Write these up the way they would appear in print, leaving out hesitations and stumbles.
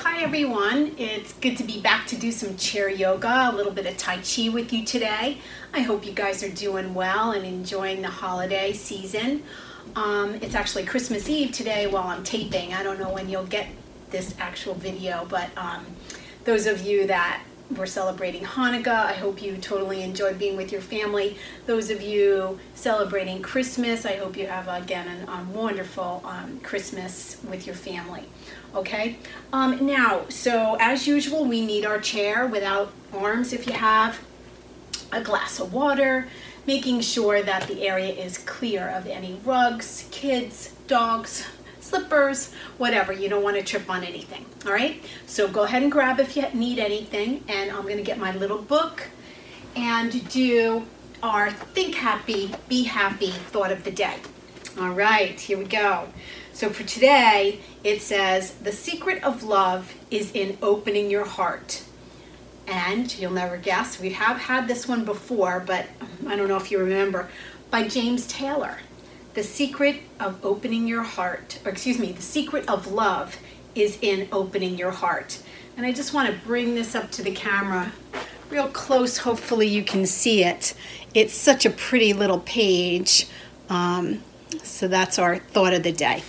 Hi everyone, it's good to be back to do some chair yoga, a little bit of Tai Chi with you today. I hope you guys are doing well and enjoying the holiday season. It's actually Christmas Eve today while I'm taping. I don't know when you'll get this actual video, but those of you that were celebrating Hanukkah, I hope you totally enjoyed being with your family. Those of you celebrating Christmas, I hope you have again a wonderful Christmas with your family. Okay, now, so as usual, we need our chair without arms if you have, a glass of water, making sure that the area is clear of any rugs, kids, dogs, slippers, whatever. You don't want to trip on anything. All right, so go ahead and grab if you need anything, and I'm going to get my little book and do our Think Happy, Be Happy thought of the day. All right, here we go. So for today, it says, the secret of love is in opening your heart. And you'll never guess, we have had this one before, but I don't know if you remember, by James Taylor. The secret of opening your heart, or excuse me, the secret of love is in opening your heart. And I just want to bring this up to the camera real close. Hopefully you can see it. It's such a pretty little page. So that's our thought of the day.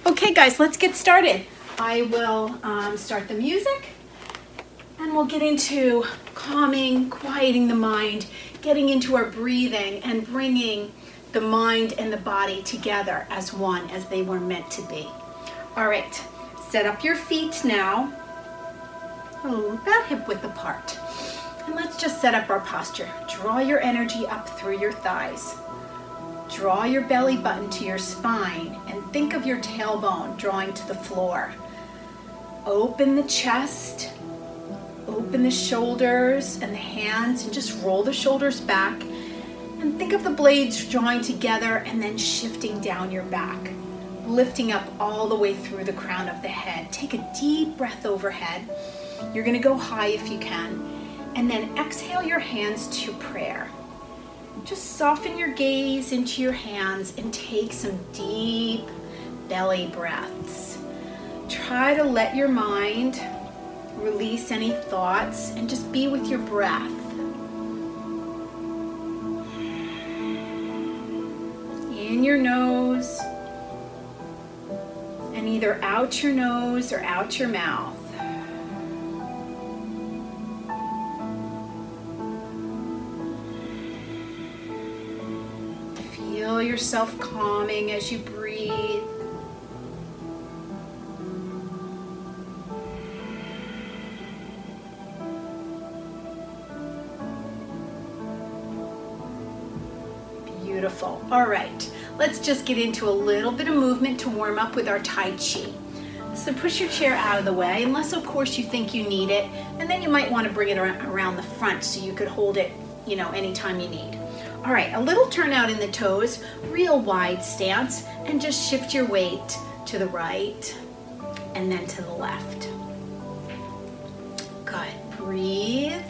Okay guys, let's get started. I will start the music and we'll get into calming, quieting the mind, getting into our breathing and bringing the mind and the body together as one, as they were meant to be. All right, set up your feet now, about hip width apart. And let's just set up our posture. Draw your energy up through your thighs. Draw your belly button to your spine and think of your tailbone drawing to the floor. Open the chest, open the shoulders and the hands, and just roll the shoulders back. And think of the blades drawing together and then shifting down your back, lifting up all the way through the crown of the head. Take a deep breath overhead. You're going to go high if you can. And then exhale your hands to prayer. Just soften your gaze into your hands and take some deep belly breaths. Try to let your mind release any thoughts and just be with your breath. In your nose and either out your nose or out your mouth. Feel yourself calming as you breathe. Beautiful. All right, let's just get into a little bit of movement to warm up with our Tai Chi. So push your chair out of the way, unless of course you think you need it, and then you might want to bring it around the front so you could hold it, you know, anytime you need. All right, a little turnout in the toes, real wide stance, and just shift your weight to the right and then to the left. Good, breathe.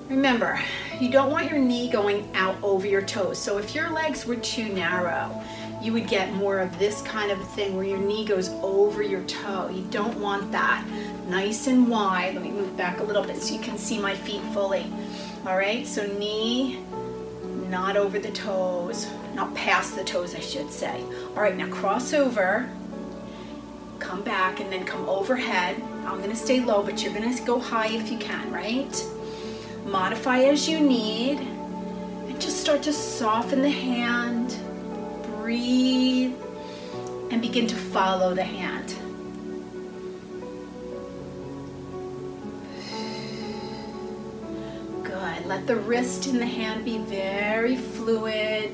Remember, you don't want your knee going out over your toes. So if your legs were too narrow, you would get more of this kind of thing where your knee goes over your toe. You don't want that. Nice and wide. Let me move back a little bit so you can see my feet fully. All right, so knee not over the toes, not past the toes, I should say. All right, now cross over, come back, and then come overhead. I'm gonna stay low, but you're gonna go high if you can, right? Modify as you need, and just start to soften the hand, breathe, and begin to follow the hand. Good, let the wrist and the hand be very fluid.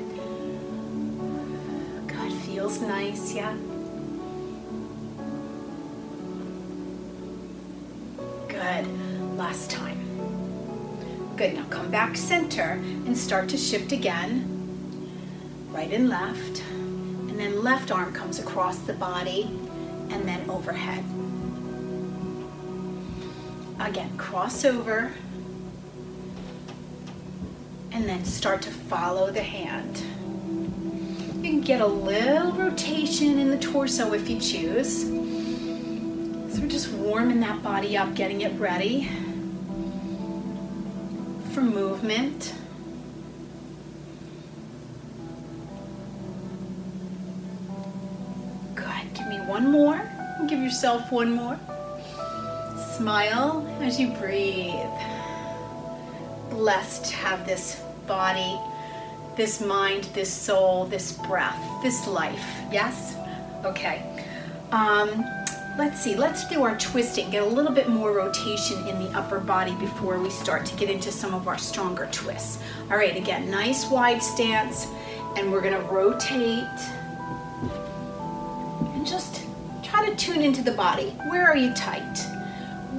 God, feels nice, yeah? Good, last time. Good, now come back center and start to shift again, right and left, and then left arm comes across the body and then overhead. Again, cross over and then start to follow the hand. You can get a little rotation in the torso if you choose. We're just warming that body up, getting it ready for movement. Good. Give me one more. Give yourself one more. Smile as you breathe. Blessed to have this body, this mind, this soul, this breath, this life. Yes? Okay. Let's see. Let's do our twisting. Get a little bit more rotation in the upper body before we start to get into some of our stronger twists. All right. Again, nice wide stance. And we're going to rotate. And just try to tune into the body. Where are you tight?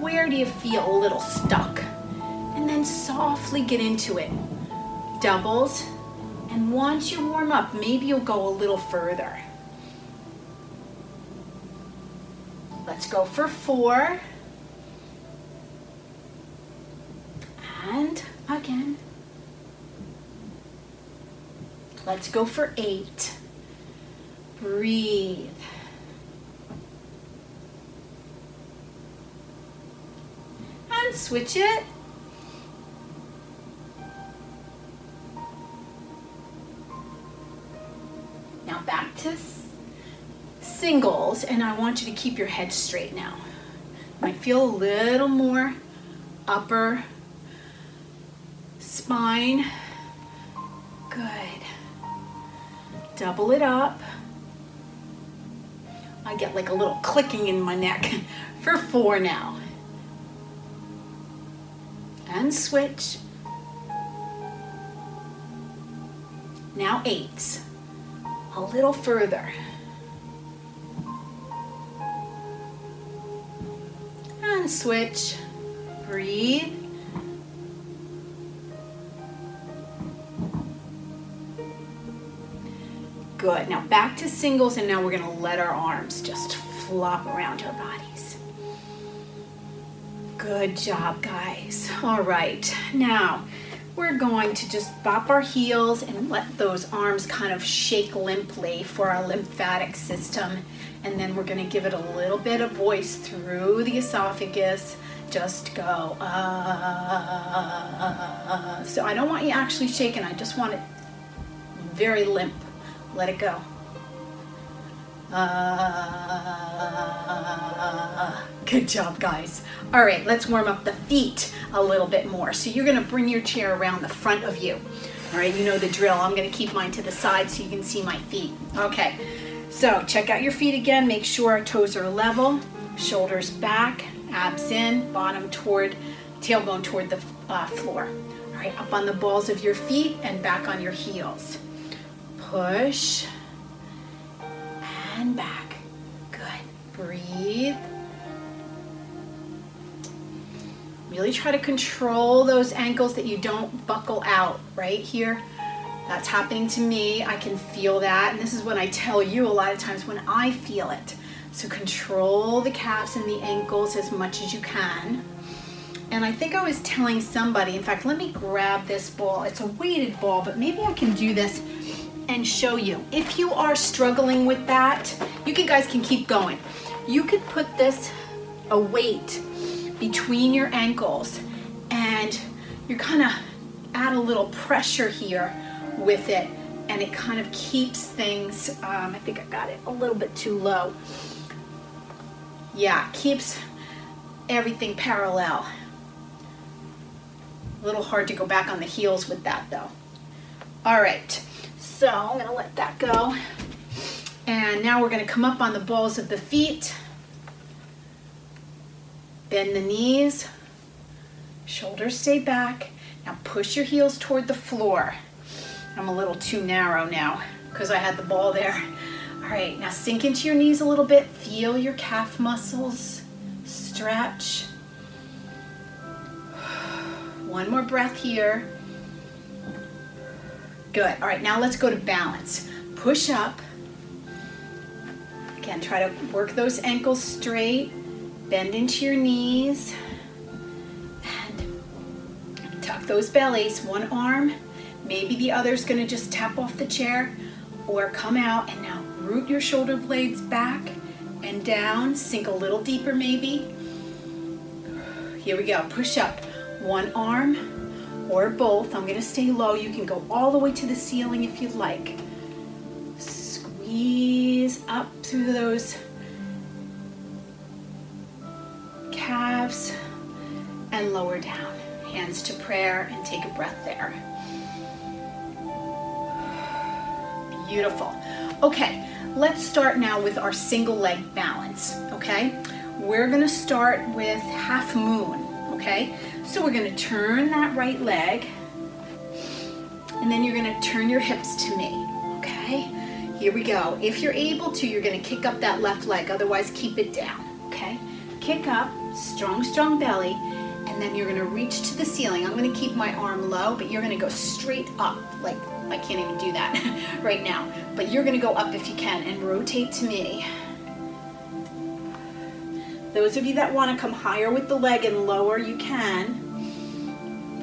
Where do you feel a little stuck? And then softly get into it. Doubles. And once you warm up, maybe you'll go a little further. Let's go for 4. And again. Let's go for 8. Breathe. And switch it. Now back to singles, and I want you to keep your head straight now. You might feel a little more upper spine. Good. Double it up. I get like a little clicking in my neck for 4 now. And switch. Now 8. A little further. And switch. Breathe. Good. Now back to singles, and now we're going to let our arms just flop around our bodies. Good job, guys. All right. Now we're going to just bop our heels and let those arms kind of shake limply for our lymphatic system. And then we're going to give it a little bit of voice through the esophagus. Just go. So I don't want you actually shaking. I just want it very limp. Let it go. Good job, guys. All right, let's warm up the feet a little bit more. So you're going to bring your chair around the front of you. All right, you know the drill. I'm going to keep mine to the side so you can see my feet. Okay, so check out your feet again. Make sure our toes are level, shoulders back, abs in, bottom toward, tailbone toward the floor. All right, up on the balls of your feet and back on your heels. Push and back. Good. Breathe. Really try to control those ankles that you don't buckle out right here. That's happening to me. I can feel that. And this is when I tell you a lot of times when I feel it. So control the calves and the ankles as much as you can. And I think I was telling somebody, in fact, let me grab this ball. It's a weighted ball, but maybe I can do this and show you. If you are struggling with that, you guys can keep going. You could put this, a weight, between your ankles, and you kind of add a little pressure here with it, and it kind of keeps things, I think I got it a little bit too low. Yeah, keeps everything parallel. A little hard to go back on the heels with that though. All right. So I'm going to let that go. And now we're going to come up on the balls of the feet. Bend the knees. Shoulders stay back. Now push your heels toward the floor. I'm a little too narrow now because I had the ball there. All right, now sink into your knees a little bit. Feel your calf muscles stretch. One more breath here. Good. All right, now let's go to balance. Push up. Again, try to work those ankles straight. Bend into your knees. And tuck those bellies. One arm. Maybe the other's going to just tap off the chair or come out. And now root your shoulder blades back and and down, sink a little deeper maybe. Here we go, push up. One arm or both. I'm gonna stay low. You can go all the way to the ceiling if you'd like. Squeeze up through those calves and lower down. Hands to prayer and take a breath there. Beautiful. Okay, let's start now with our single leg balance, okay? We're gonna start with half moon, okay? So we're gonna turn that right leg, and then you're gonna turn your hips to me, okay? Here we go. If you're able to, you're gonna kick up that left leg, otherwise keep it down, okay? Kick up, strong, strong belly, and then you're gonna reach to the ceiling. I'm gonna keep my arm low, but you're gonna go straight up, like I can't even do that right now, but you're gonna go up if you can and rotate to me. Those of you that wanna come higher with the leg and lower, you can.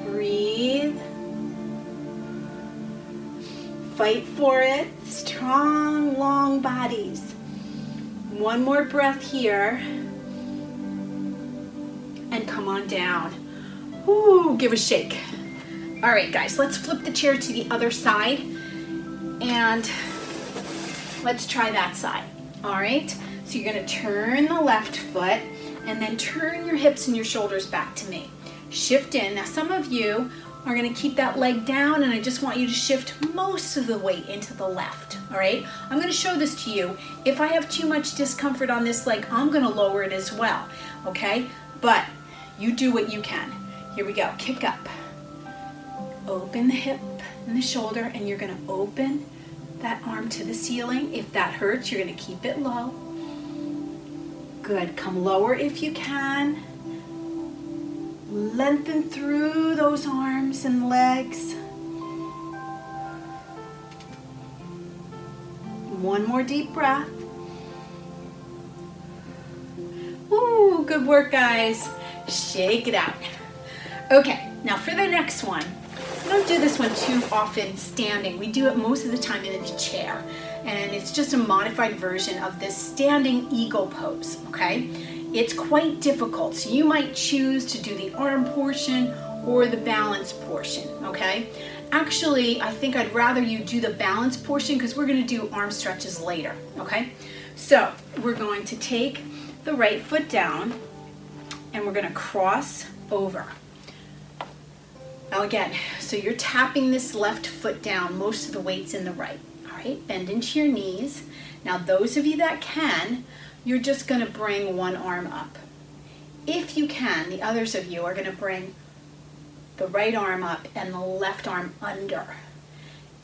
Breathe. Fight for it. Strong, long bodies. One more breath here. And come on down. Ooh, give a shake. All right, guys, let's flip the chair to the other side and let's try that side. All right, so you're gonna turn the left foot and then turn your hips and your shoulders back to me. Shift in. Now, some of you are gonna keep that leg down, and I just want you to shift most of the weight into the left, all right? I'm gonna show this to you. If I have too much discomfort on this leg, I'm gonna lower it as well, okay? But you do what you can. Here we go, kick up. Open the hip and the shoulder, and you're gonna open that arm to the ceiling. If that hurts, you're gonna keep it low. Good, come lower if you can. Lengthen through those arms and legs. One more deep breath. Ooh, good work, guys. Shake it out. Okay, now for the next one. We don't do this one too often standing. We do it most of the time in the chair. And it's just a modified version of this standing eagle pose, okay? It's quite difficult, so you might choose to do the arm portion or the balance portion, okay? Actually, I think I'd rather you do the balance portion because we're gonna do arm stretches later, okay? So we're going to take the right foot down and we're gonna cross over. Now again, so you're tapping this left foot down, most of the weight's in the right, all right? Bend into your knees. Now those of you that can, you're just gonna bring one arm up. If you can, the others of you are gonna bring the right arm up and the left arm under.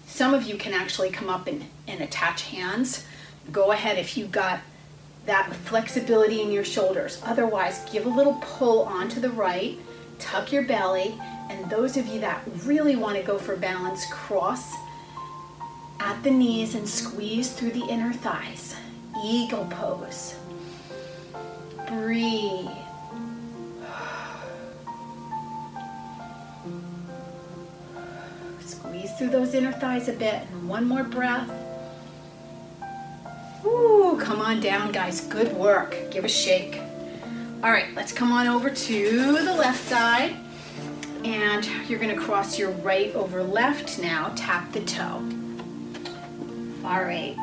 Some of you can actually come up and attach hands. Go ahead if you've got that flexibility in your shoulders. Otherwise, give a little pull onto the right, tuck your belly, and those of you that really wanna go for balance, cross at the knees and squeeze through the inner thighs. Eagle pose. Breathe. Squeeze through those inner thighs a bit, and one more breath. Ooh, come on down, guys. Good work. Give a shake. All right, let's come on over to the left side, and you're gonna cross your right over left now. Tap the toe. All right.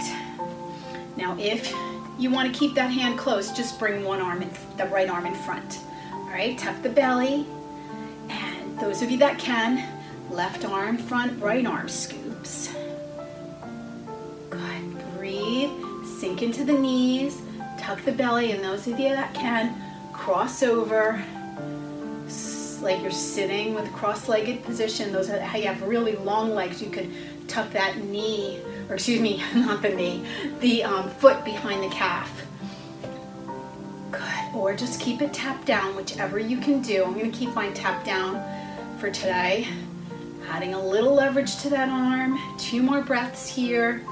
Now, if you want to keep that hand close, just bring one arm, the right arm in front. All right, tuck the belly. And those of you that can, left arm front, right arm scoops. Good, breathe, sink into the knees, tuck the belly, and those of you that can, cross over, like you're sitting with cross-legged position. Those are how you have really long legs. You could tuck that knee, or excuse me, not the knee, the foot behind the calf. Good, or just keep it tapped down, whichever you can do. I'm gonna keep mine tapped down for today. Adding a little leverage to that arm. 2 more breaths here.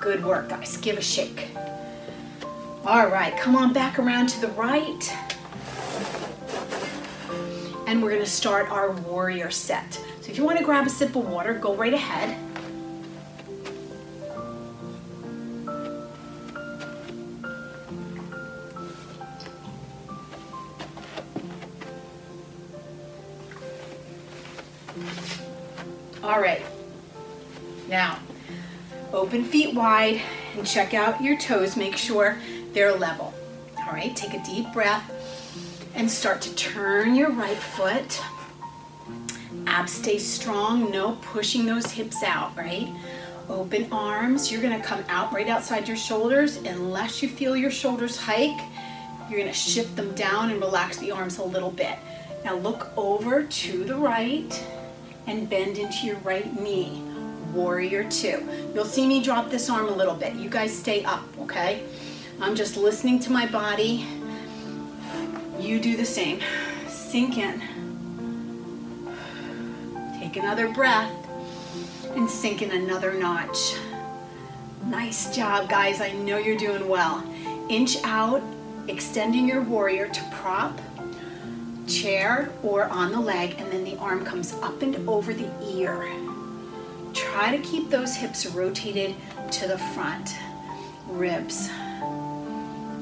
Good work, guys, give a shake. All right, come on back around to the right. And we're gonna start our warrior set. So if you wanna grab a sip of water, go right ahead. All right. Now, open feet wide and check out your toes. Make sure they're level. All right, take a deep breath and start to turn your right foot. Abs stay strong, no pushing those hips out, right? Open arms. You're gonna come out right outside your shoulders. Unless you feel your shoulders hike, you're gonna shift them down and relax the arms a little bit. Now look over to the right and bend into your right knee. Warrior two. You'll see me drop this arm a little bit. You guys stay up, okay? I'm just listening to my body. You do the same. Sink in. Take another breath and sink in another notch. Nice job, guys. I know you're doing well. Inch out, extending your warrior to prop, chair, or on the leg, and then the arm comes up and over the ear. Try to keep those hips rotated to the front. Ribs.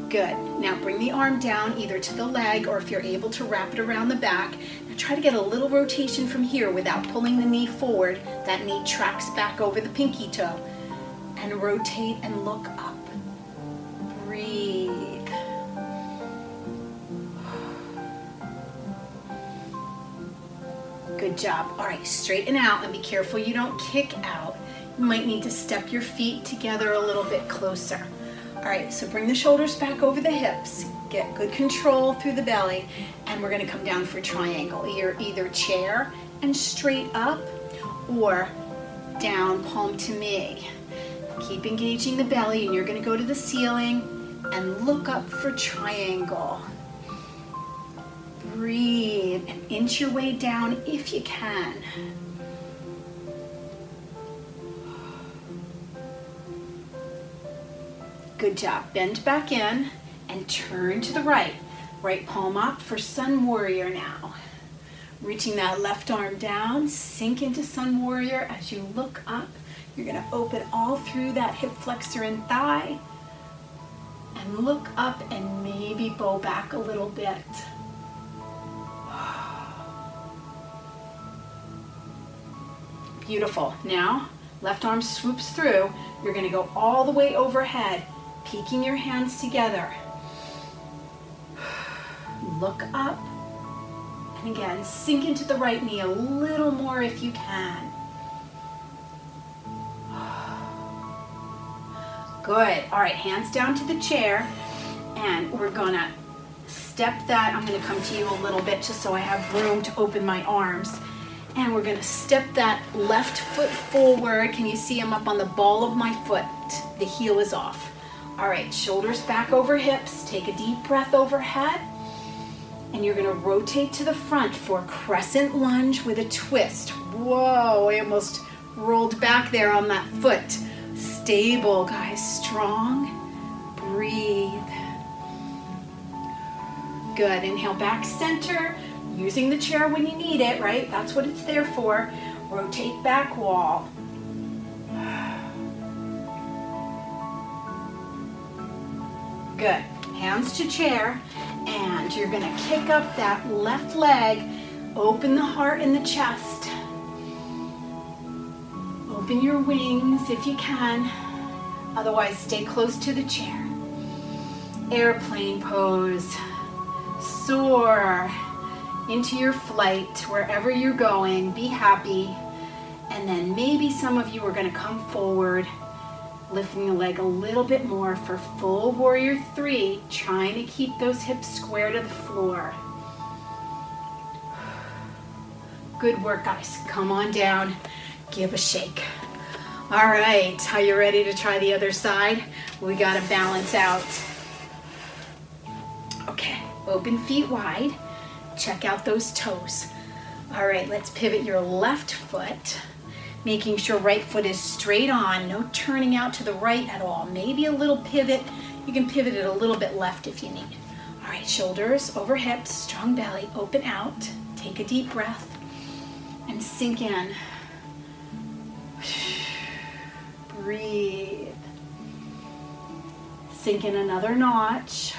Good. Now bring the arm down either to the leg or if you're able to wrap it around the back. Now try to get a little rotation from here without pulling the knee forward. That knee tracks back over the pinky toe. And rotate and look up. Breathe. Good job. All right, straighten out and be careful you don't kick out. You might need to step your feet together a little bit closer. All right, so bring the shoulders back over the hips. Get good control through the belly, and we're gonna come down for triangle. You're either chair and straight up, or down, palm to me. Keep engaging the belly, and you're gonna go to the ceiling and look up for triangle. Breathe and inch your way down if you can. Good job. Bend back in and turn to the right. Right palm up for Sun Warrior now. Reaching that left arm down, sink into Sun Warrior. As you look up, you're going to open all through that hip flexor and thigh. And look up and maybe bow back a little bit. Beautiful. Now, left arm swoops through. You're going to go all the way overhead, peeking your hands together. Look up. And again, sink into the right knee a little more if you can. Good. All right, hands down to the chair. And we're going to step that. I'm going to come to you a little bit just so I have room to open my arms. And we're going to step that left foot forward. Can you see I'm up on the ball of my foot? The heel is off. All right, shoulders back over hips. Take a deep breath overhead. And you're going to rotate to the front for Crescent Lunge with a twist. Whoa, I almost rolled back there on that foot. Stable, guys, strong. Breathe. Good, inhale back center. Using the chair when you need it, right? That's what it's there for. Rotate back wall. Good. Hands to chair. And you're going to kick up that left leg. Open the heart and the chest. Open your wings if you can. Otherwise, stay close to the chair. Airplane pose. Soar into your flight, wherever you're going. Be happy. And then maybe some of you are going to come forward, lifting the leg a little bit more for full warrior three, trying to keep those hips square to the floor. Good work, guys. Come on down. Give a shake. All right, are you ready to try the other side? We got to balance out. Okay, open feet wide. Check out those toes. All right, let's pivot your left foot, making sure right foot is straight on, no turning out to the right at all. Maybe a little pivot. You can pivot it a little bit left if you need. All right, shoulders over hips, strong belly, open out. Take a deep breath and sink in. Breathe. Sink in another notch.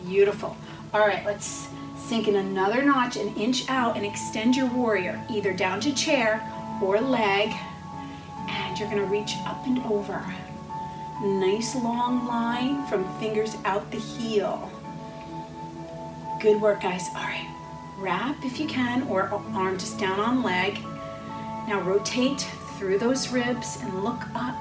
Beautiful. All right, let's sink in another notch and inch out and extend your warrior, either down to chair or leg. And you're gonna reach up and over. Nice long line from fingers out the heel. Good work, guys. All right, wrap if you can, or arm just down on leg. Now rotate through those ribs and look up.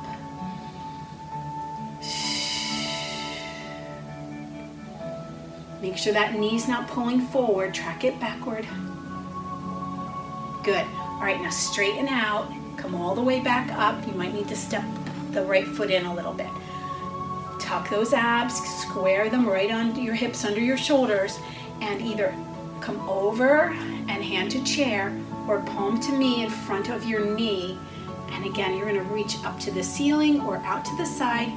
Make sure that knee's not pulling forward. Track it backward. Good. All right, now straighten out. Come all the way back up. You might need to step the right foot in a little bit. Tuck those abs, square them right onto your hips, under your shoulders, and either come over and hand to chair or palm to me in front of your knee. And again, you're gonna reach up to the ceiling or out to the side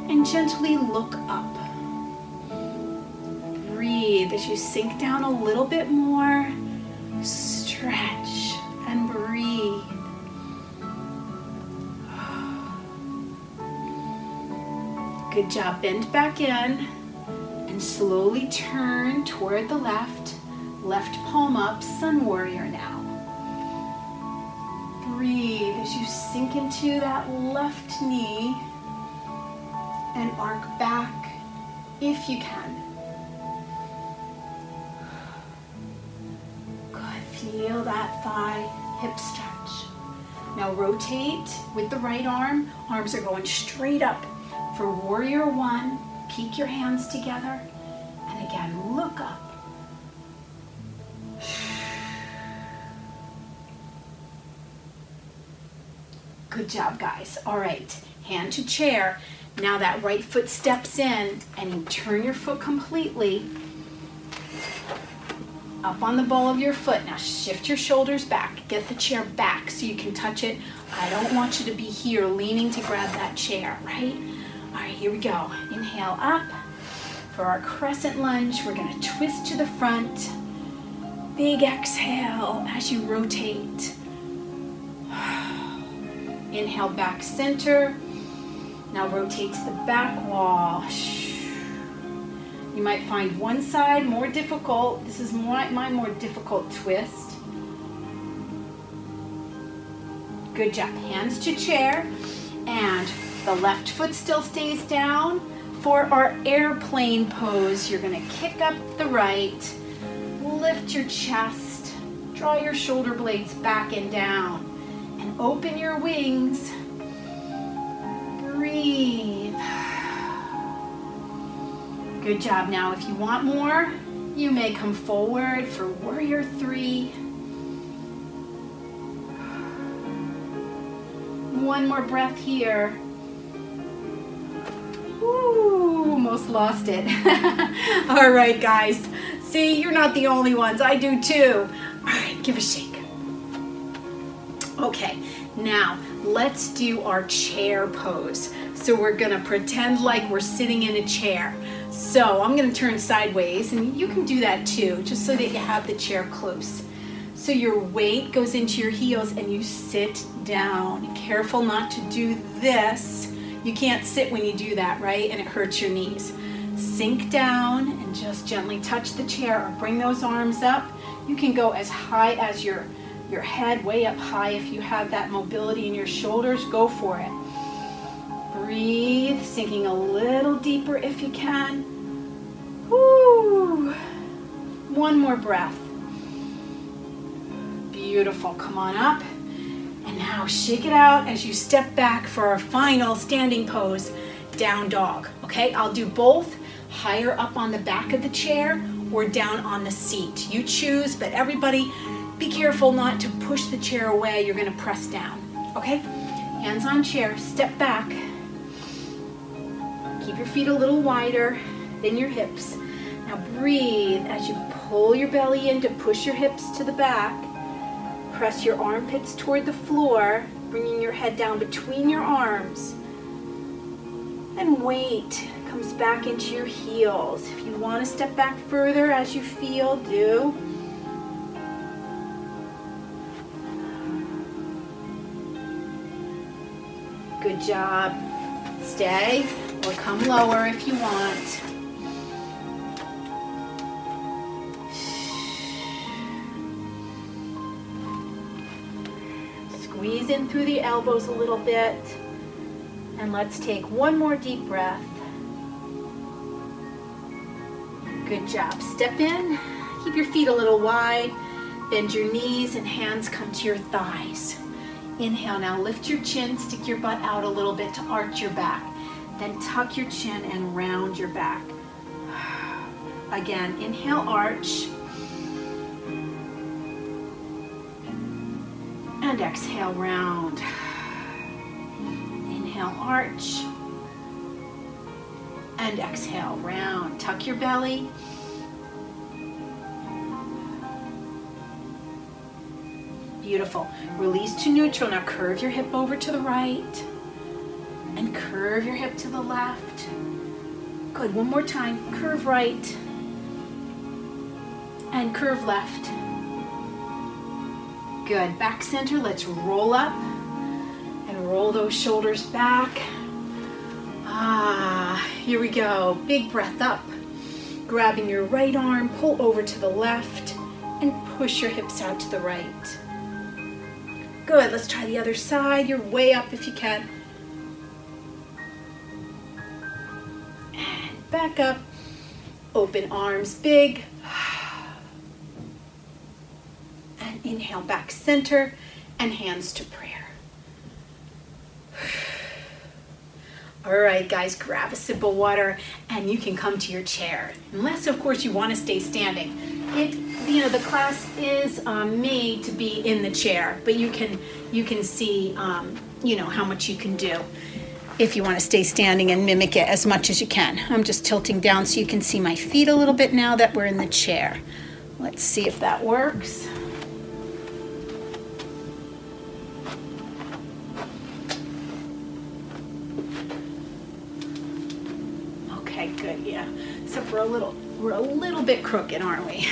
and gently look up. Breathe as you sink down a little bit more. Stretch and breathe. Good job. Bend back in and slowly turn toward the left. Left palm up, sun warrior now. Breathe as you sink into that left knee and arc back if you can. Good. Feel that thigh hip stretch. Now rotate with the right arm. Arms are going straight up. For warrior one, peek your hands together, and again, look up. Good job, guys. All right, hand to chair. Now that right foot steps in, and you turn your foot completely up on the ball of your foot. Now shift your shoulders back. Get the chair back so you can touch it. I don't want you to be here leaning to grab that chair, right? All right, here we go. Inhale up. For our crescent lunge, we're gonna twist to the front. Big exhale as you rotate. Inhale, back center. Now rotate to the back wall. You might find one side more difficult. This is my more difficult twist. Good job. Hands to chair. And the left foot still stays down. For our airplane pose, you're gonna kick up the right, lift your chest, draw your shoulder blades back and down, and open your wings. Breathe. Good job. Now, if you want more, you may come forward for warrior three. One more breath here. Ooh, almost lost it. All right, guys. See, you're not the only ones. I do too. All right, give a shake. Okay, now let's do our chair pose. So we're gonna pretend like we're sitting in a chair. So I'm gonna turn sideways, and you can do that too, just so that you have the chair close. So your weight goes into your heels and you sit down. Careful not to do this. You can't sit when you do that, right? And it hurts your knees. Sink down and just gently touch the chair or bring those arms up. You can go as high as your head, way up high. If you have that mobility in your shoulders, go for it. Breathe, sinking a little deeper if you can. Woo! One more breath. Beautiful. Come on up. And now shake it out as you step back for our final standing pose, down dog. Okay, I'll do both, higher up on the back of the chair or down on the seat. You choose, but everybody be careful not to push the chair away. You're gonna press down, okay? Hands on chair, step back. Keep your feet a little wider than your hips. Now breathe as you pull your belly in to push your hips to the back. Press your armpits toward the floor, bringing your head down between your arms. And weight comes back into your heels. If you want to step back further as you feel, do. Good job. Stay or come lower if you want. Squeeze in through the elbows a little bit. And let's take one more deep breath. Good job. Step in, keep your feet a little wide, bend your knees and hands come to your thighs. Inhale, now lift your chin, stick your butt out a little bit to arch your back. Then tuck your chin and round your back. Again, inhale, arch. And exhale, round. Inhale, arch. And exhale, round. Tuck your belly. Beautiful. Release to neutral. Now curve your hip over to the right. And curve your hip to the left. Good. One more time. Curve right. And curve left. Good. Back center. Let's roll up. And roll those shoulders back. Here we go. Big breath up. Grabbing your right arm, pull over to the left, and push your hips out to the right. Good. Let's try the other side. You're way up if you can. And back up. Open arms big. And inhale, back center, and hands to prayer. All right, guys, grab a sip of water and you can come to your chair. Unless, of course, you want to stay standing. The class is made to be in the chair, but you can see, how much you can do if you want to stay standing and mimic it as much as you can. I'm just tilting down so you can see my feet a little bit now that we're in the chair. Let's see if that works. Good, yeah. Except we're a little bit crooked, aren't we?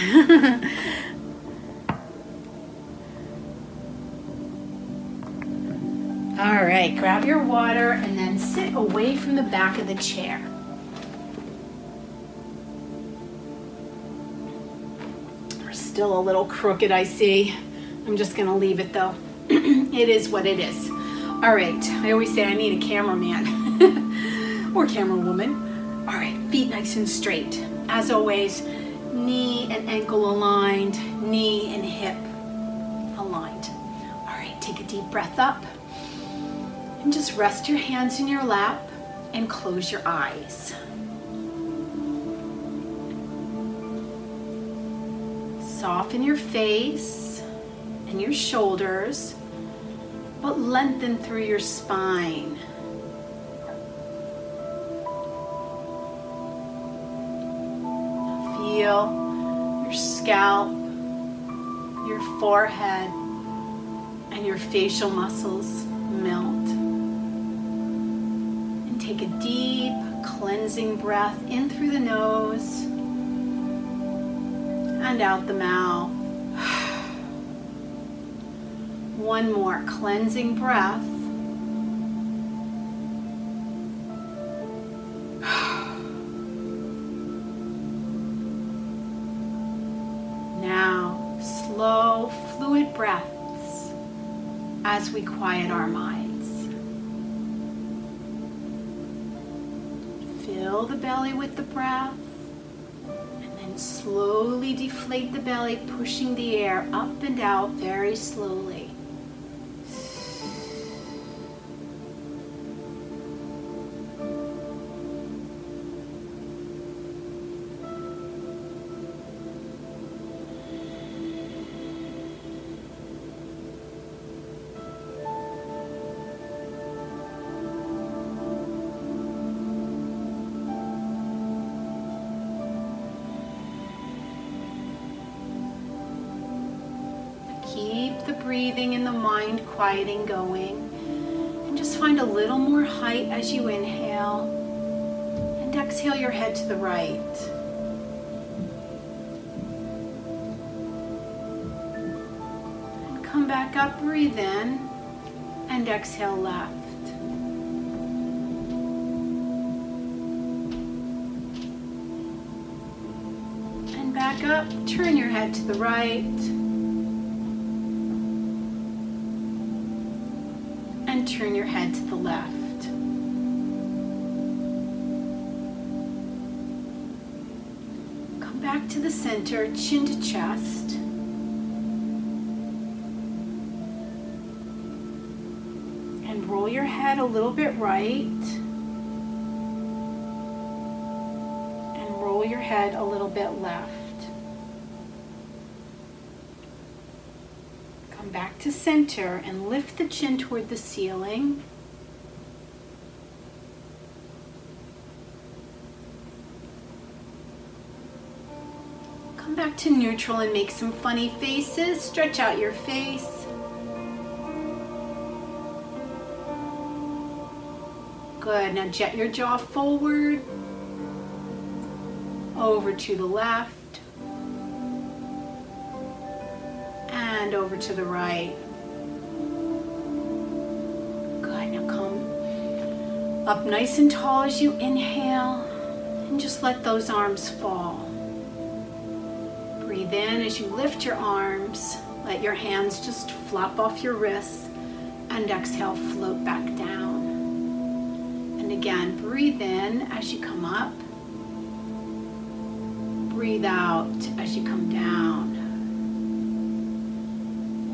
All right, grab your water and then sit away from the back of the chair. We're still a little crooked, I see. I'm just gonna leave it though. It is what it is. All right, I always say I need a cameraman or camera woman. All right, feet nice and straight. As always, knee and ankle aligned, knee and hip aligned. All right, take a deep breath up and just rest your hands in your lap and close your eyes. Soften your face and your shoulders, but lengthen through your spine. Feel your scalp, your forehead, and your facial muscles melt. And take a deep cleansing breath in through the nose and out the mouth. One more cleansing breath. Now, slow, fluid breaths as we quiet our minds. Fill the belly with the breath, and then slowly deflate the belly, pushing the air up and out very slowly. Keep the breathing and the mind quieting going, and just find a little more height as you inhale, and exhale your head to the right. And come back up, breathe in, and exhale left. And back up, turn your head to the right. turn your head to the left. Come back to the center, chin to chest. And roll your head a little bit right. And roll your head a little bit left. Come back to center and lift the chin toward the ceiling. Come back to neutral and make some funny faces. Stretch out your face. Good. Now jet your jaw forward, over to the left, and over to the right. Good. Now come up nice and tall as you inhale, and just let those arms fall. Breathe in as you lift your arms. Let your hands just flop off your wrists, and exhale, float back down. And again, breathe in as you come up. Breathe out as you come down.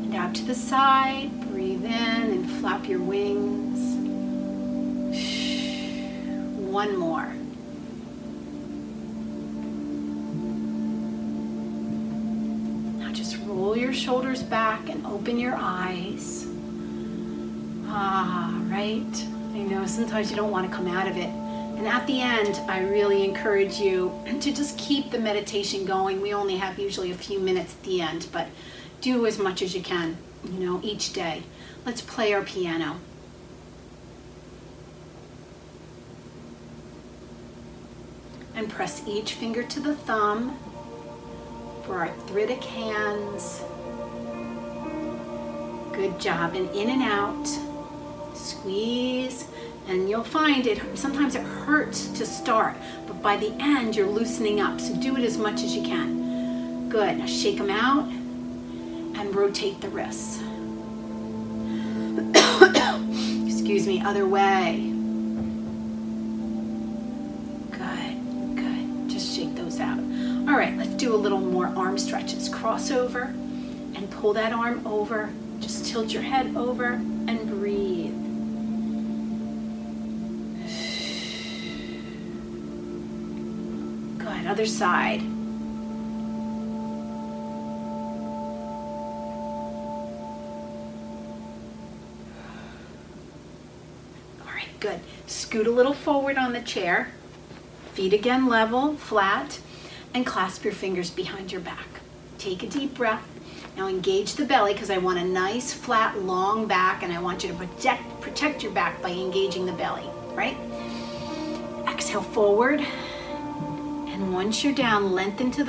And out to the side, breathe in and flap your wings. One more. Now just roll your shoulders back and open your eyes. Right? I know sometimes you don't want to come out of it. And at the end, I really encourage you to just keep the meditation going. We only have usually a few minutes at the end, but do as much as you can, each day. Let's play our piano. And press each finger to the thumb for arthritic hands. Good job. And in and out. Squeeze. And you'll find sometimes it hurts to start, but by the end you're loosening up. So do it as much as you can. Good. Now shake them out and rotate the wrists. Excuse me, other way. Good, good. Just shake those out. All right, let's do a little more arm stretches. Cross over and pull that arm over. Just tilt your head over and breathe. Good, other side. All right, good. Scoot a little forward on the chair. Feet again level, flat, and clasp your fingers behind your back. Take a deep breath. Now engage the belly because I want a nice, flat, long back, and I want you to protect your back by engaging the belly, right? Exhale forward. And once you're down, lengthen through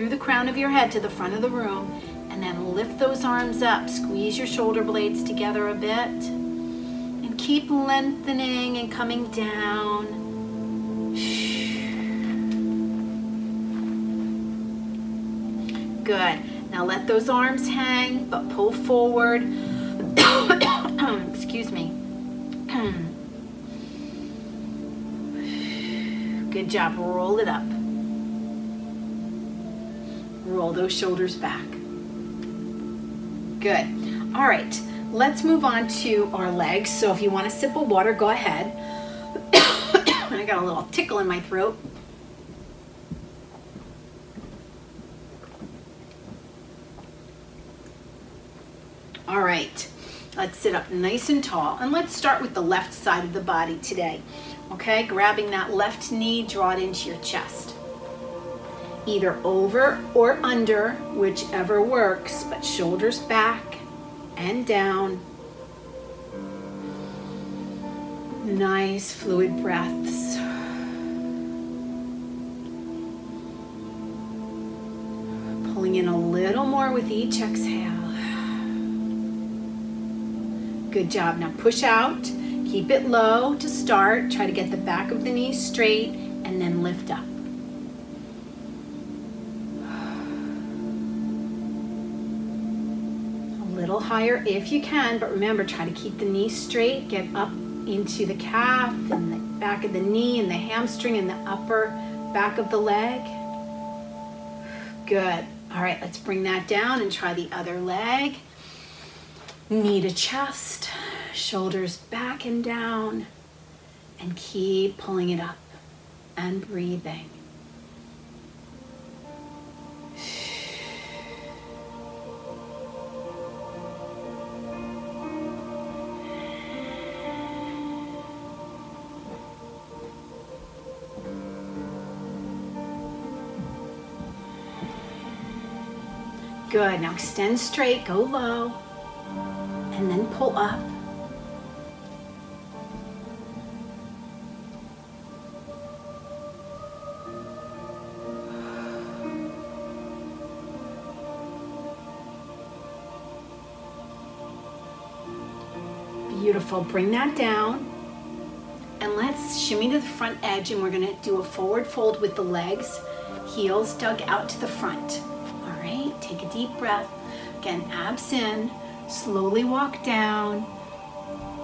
the crown of your head to the front of the room, and then lift those arms up. Squeeze your shoulder blades together a bit, and keep lengthening and coming down. Good. Now let those arms hang, but pull forward. Excuse me. Good job. Roll it up. Roll those shoulders back. Good. All right. Let's move on to our legs. So if you want a sip of water, go ahead. I got a little tickle in my throat. All right. Let's sit up nice and tall. And let's start with the left side of the body today. Okay, grabbing that left knee, draw it into your chest. Either over or under, whichever works, but shoulders back and down. Nice fluid breaths. Pulling in a little more with each exhale. Good job. Now push out. Keep it low to start. Try to get the back of the knee straight and then lift up. A little little higher if you can, but remember, try to keep the knee straight. Get up into the calf and the back of the knee and the hamstring and the upper back of the leg. Good. All right, let's bring that down and try the other leg. Knee to chest, shoulders back and down, and keep pulling it up and breathing. Good, now extend straight, go low, and then pull up. Beautiful, bring that down. And let's shimmy to the front edge, and we're gonna do a forward fold with the legs, heels dug out to the front. Take a deep breath. Again, abs in, slowly walk down.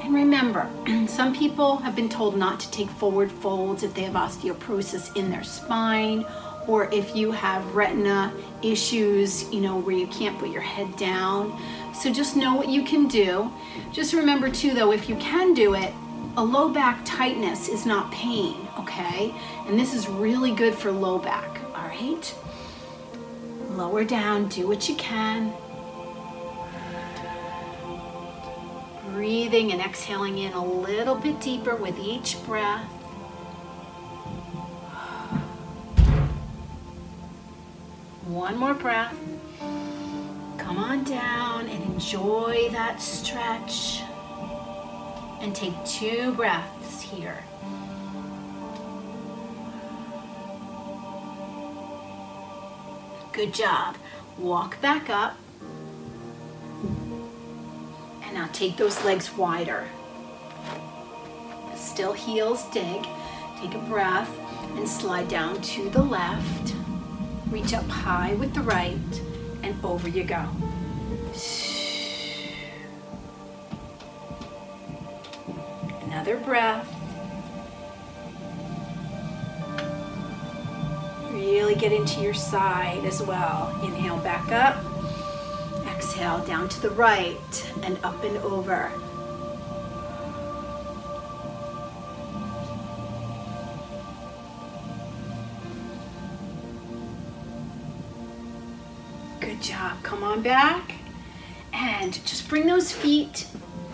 And remember, some people have been told not to take forward folds if they have osteoporosis in their spine, or if you have retina issues, where you can't put your head down. So just know what you can do. Just remember too, though, if you can do it, a low back tightness is not pain, okay? And this is really good for low back, all right? Lower down, do what you can. Breathing and exhaling in a little bit deeper with each breath. One more breath. Come on down and enjoy that stretch. And take 2 breaths here. Good job. Walk back up. And now take those legs wider. Still heels dig. Take a breath and slide down to the left. Reach up high with the right, and over you go. Another breath. Really get into your side as well. Inhale back up. Exhale down to the right and up and over. Good job. Come on back. And just bring those feet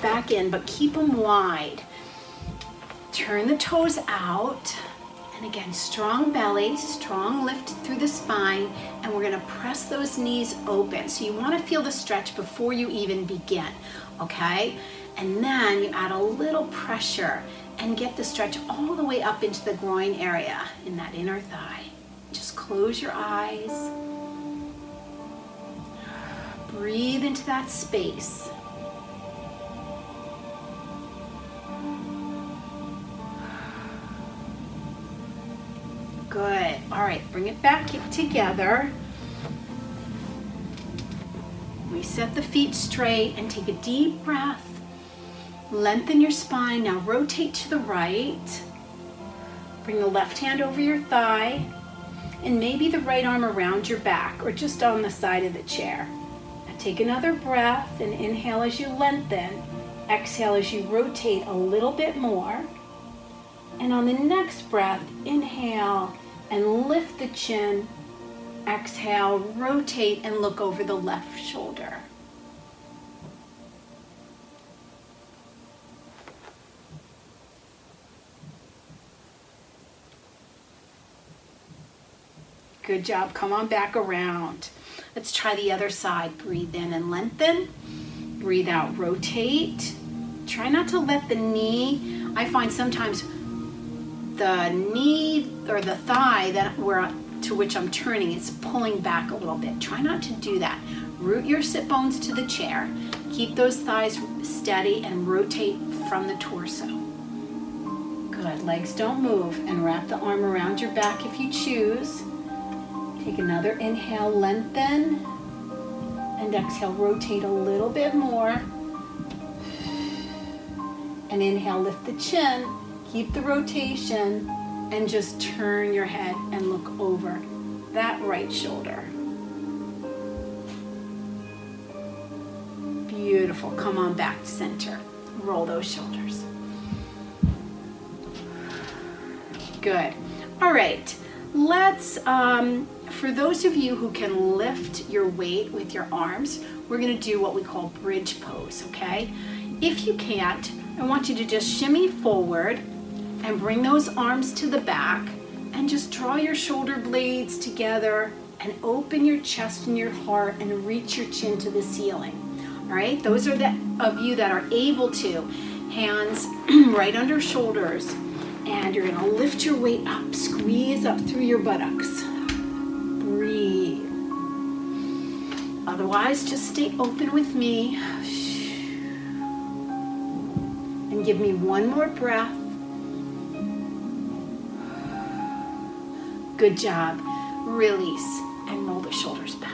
back in, but keep them wide. Turn the toes out. And again, strong belly, strong lift through the spine, and we're gonna press those knees open. So you wanna feel the stretch before you even begin, okay? And then you add a little pressure and get the stretch all the way up into the groin area in that inner thigh. Just close your eyes. Breathe into that space. Good. All right, bring it back together. Reset the feet straight and take a deep breath. Lengthen your spine. Now rotate to the right. Bring the left hand over your thigh and maybe the right arm around your back or just on the side of the chair. Now take another breath and inhale as you lengthen. Exhale as you rotate a little bit more. And on the next breath, inhale and lift the chin. Exhale, rotate and look over the left shoulder. Good job. Come on back around. Let's try the other side. Breathe in and lengthen. Breathe out, rotate. Try not to let the knee, I find sometimes the knee or the thigh to which I'm turning is pulling back a little bit. Try not to do that. Root your sit bones to the chair. Keep those thighs steady and rotate from the torso. Good, legs don't move, and wrap the arm around your back if you choose. Take another inhale, lengthen. And exhale, rotate a little bit more. And inhale, lift the chin, keep the rotation, and just turn your head and look over that right shoulder. Beautiful. Come on back to center. Roll those shoulders. Good. All right. Let's, for those of you who can lift your weight with your arms, we're going to do what we call bridge pose, okay? If you can't, I want you to just shimmy forward and bring those arms to the back and just draw your shoulder blades together and open your chest and your heart and reach your chin to the ceiling. All right, those are the of you that are able to. Hands right under shoulders, and you're gonna lift your weight up, squeeze up through your buttocks. Breathe. Otherwise, just stay open with me. And give me one more breath. Good job. Release and roll the shoulders back.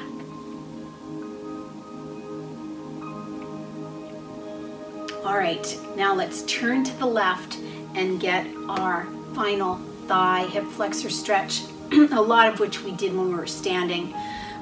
All right, now let's turn to the left and get our final thigh hip flexor stretch, a lot of which we did when we were standing.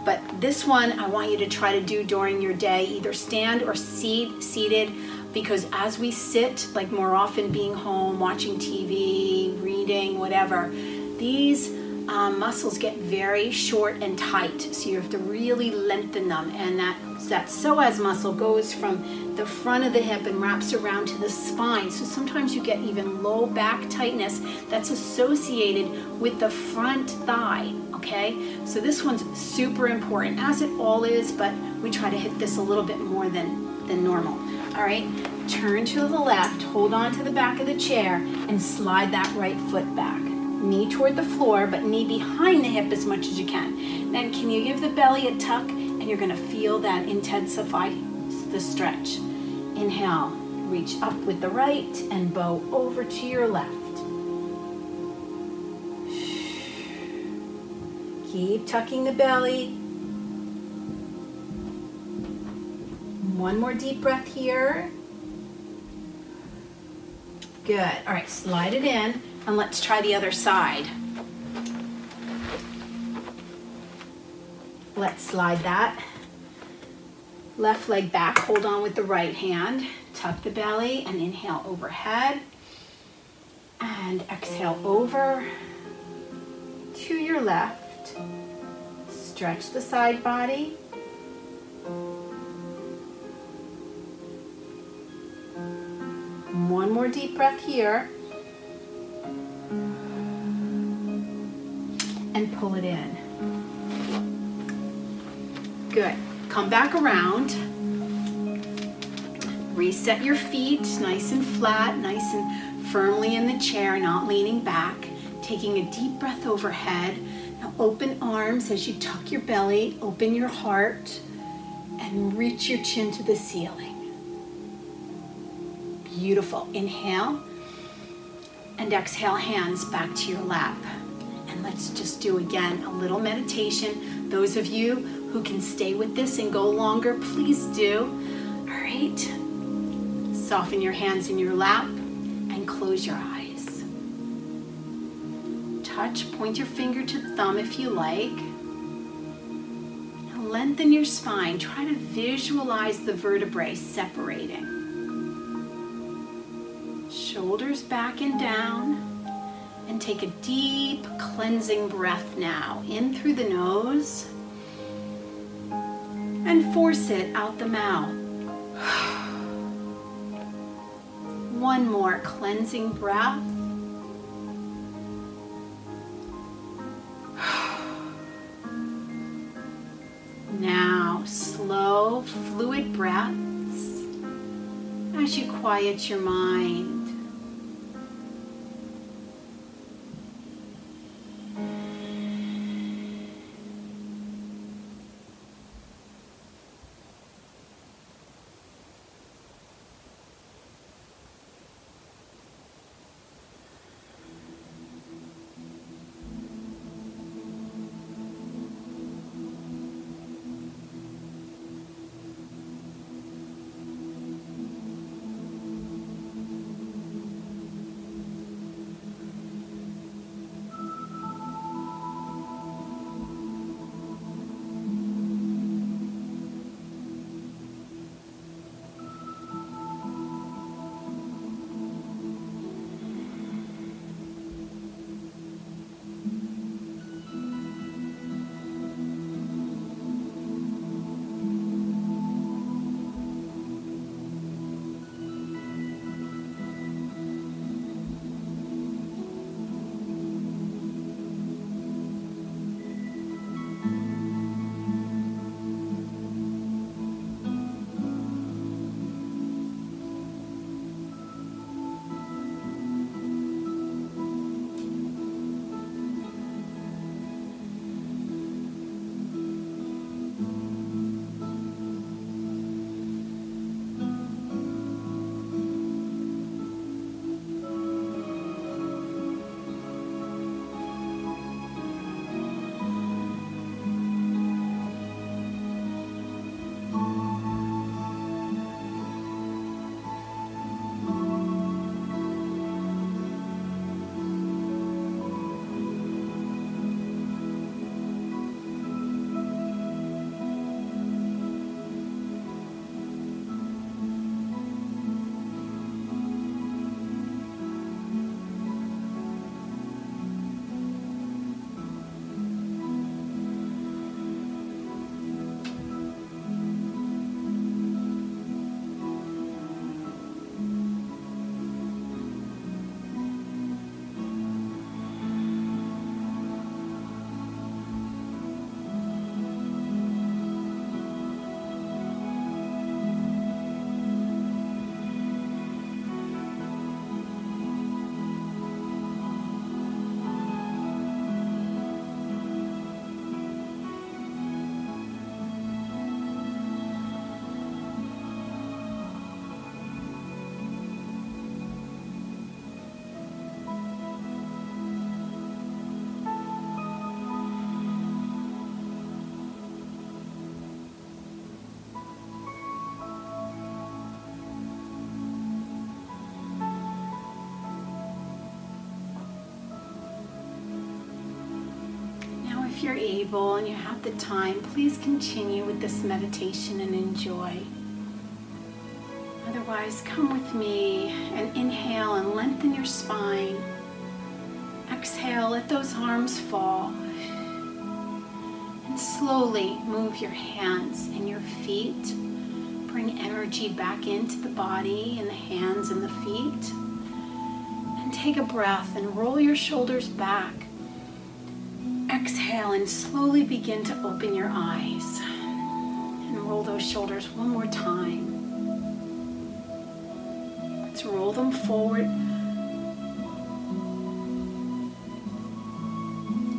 But this one I want you to try to do during your day, either stand or seated, because as we sit, like more often being home, watching TV, reading, whatever, these muscles get very short and tight, so you have to really lengthen them, and that psoas muscle goes from the front of the hip and wraps around to the spine, so sometimes you get even low back tightness that's associated with the front thigh, okay? So this one's super important, as it all is, but we try to hit this a little bit more than normal. All right, turn to the left, hold on to the back of the chair, and slide that right foot back. Knee toward the floor, but knee behind the hip as much as you can. Then can you give the belly a tuck, and you're gonna feel that intensify the stretch. Inhale, reach up with the right and bow over to your left. Keep tucking the belly. One more deep breath here. Good. All right, slide it in, and let's try the other side. Let's slide that. Left leg back, hold on with the right hand. Tuck the belly and inhale overhead. And exhale over to your left. Stretch the side body. One more deep breath here. And pull it in. Good. Come back around. Reset your feet nice and flat, nice and firmly in the chair, not leaning back. Taking a deep breath overhead. Now open arms as you tuck your belly, open your heart, and reach your chin to the ceiling. Beautiful. Inhale and exhale, hands back to your lap. And let's just do again a little meditation. Those of you who can stay with this and go longer, please do. All right. Soften your hands in your lap and close your eyes. Touch, point your finger to thumb if you like. Now lengthen your spine. Try to visualize the vertebrae separating. Shoulders back and down. And take a deep cleansing breath now. In through the nose. And force it out the mouth. One more cleansing breath. Now, slow, fluid breaths as you quiet your mind. if you're able and you have the time, please continue with this meditation and enjoy. Otherwise, come with me and inhale and lengthen your spine. Exhale, let those arms fall. And slowly move your hands and your feet. Bring energy back into the body and the hands and the feet. And take a breath and roll your shoulders back. Exhale and slowly begin to open your eyes. And roll those shoulders one more time. Let's roll them forward.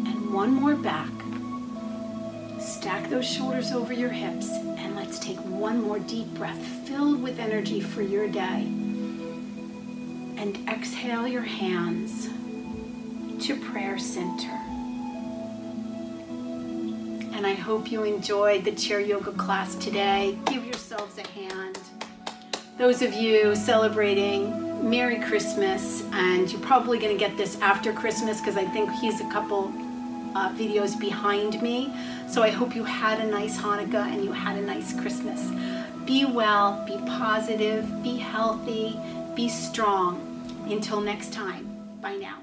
And one more back. Stack those shoulders over your hips. And let's take one more deep breath filled with energy for your day. And exhale your hands to prayer center. And I hope you enjoyed the chair yoga class today. Give yourselves a hand. Those of you celebrating, Merry Christmas. And you're probably going to get this after Christmas because I think he's a couple videos behind me. So I hope you had a nice Hanukkah and you had a nice Christmas. Be well, be positive, be healthy, be strong. Until next time, bye now.